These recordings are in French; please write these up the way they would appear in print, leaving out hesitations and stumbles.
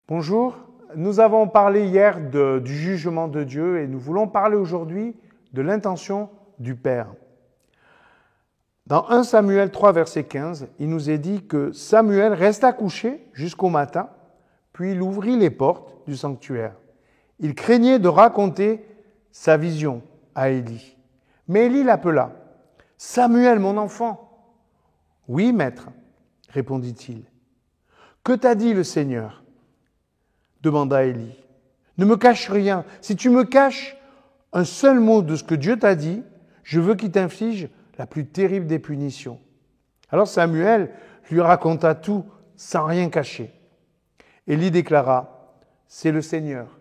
Bonjour, nous avons parlé hier du jugement de Dieu et nous voulons parler aujourd'hui de l'intention du Père. Dans 1 Samuel 3, verset 15, il nous est dit que Samuel resta couché jusqu'au matin, puis il ouvrit les portes du sanctuaire. Il craignait de raconter sa vision à Élie. Mais Élie l'appela. « Samuel, mon enfant !»« Oui, maître, répondit-il. »« Que t'a dit le Seigneur ?» demanda Élie. « Ne me cache rien. Si tu me caches un seul mot de ce que Dieu t'a dit, je veux qu'il t'inflige la plus terrible des punitions. » Alors Samuel lui raconta tout sans rien cacher. Élie déclara, « C'est le Seigneur,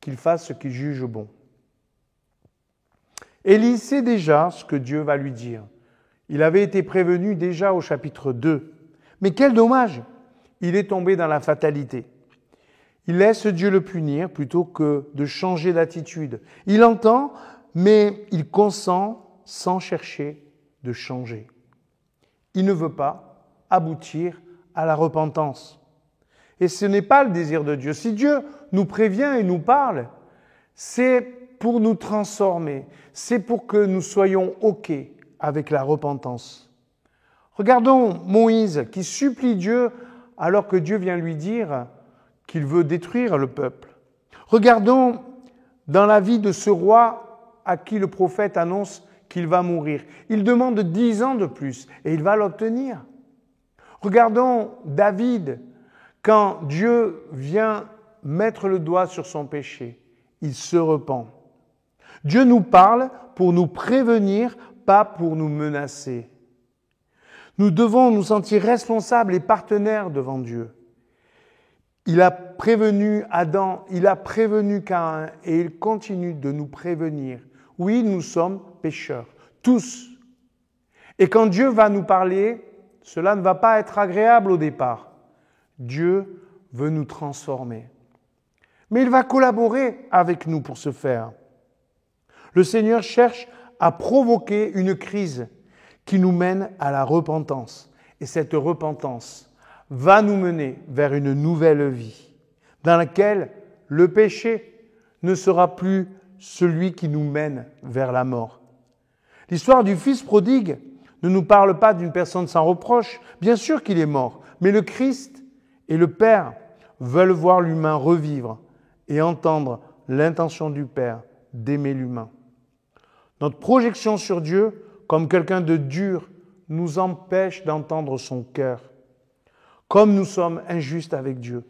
qu'il fasse ce qu'il juge bon. » Élie sait déjà ce que Dieu va lui dire. Il avait été prévenu déjà au chapitre 2. Mais quel dommage! Il est tombé dans la fatalité. Il laisse Dieu le punir plutôt que de changer d'attitude. Il entend, mais il consent sans chercher de changer. Il ne veut pas aboutir à la repentance. Et ce n'est pas le désir de Dieu. Si Dieu nous prévient et nous parle, c'est pour nous transformer. C'est pour que nous soyons OK avec la repentance. Regardons Moïse qui supplie Dieu alors que Dieu vient lui dire qu'il veut détruire le peuple. Regardons dans la vie de ce roi à qui le prophète annonce qu'il va mourir. Il demande 10 ans de plus et il va l'obtenir. Regardons David quand Dieu vient mettre le doigt sur son péché. Il se repent. Dieu nous parle pour nous prévenir, pas pour nous menacer. Nous devons nous sentir responsables et partenaires devant Dieu. Il a prévenu Adam, il a prévenu Caïn et il continue de nous prévenir. Oui, nous sommes pécheurs, tous. Et quand Dieu va nous parler, cela ne va pas être agréable au départ. Dieu veut nous transformer. Mais il va collaborer avec nous pour ce faire. Le Seigneur cherche à provoquer une crise qui nous mène à la repentance. Et cette repentance va nous mener vers une nouvelle vie dans laquelle le péché ne sera plus celui qui nous mène vers la mort. L'histoire du fils prodigue ne nous parle pas d'une personne sans reproche. Bien sûr qu'il est mort, mais le Christ et le Père veulent voir l'humain revivre et entendre l'intention du Père d'aimer l'humain. Notre projection sur Dieu, comme quelqu'un de dur, nous empêche d'entendre son cœur. Comme nous sommes injustes avec Dieu.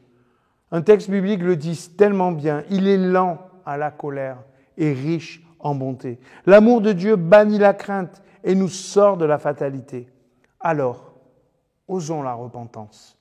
Un texte biblique le dit tellement bien. Il est lent à la colère et riche en bonté. L'amour de Dieu bannit la crainte et nous sort de la fatalité. Alors, osons la repentance.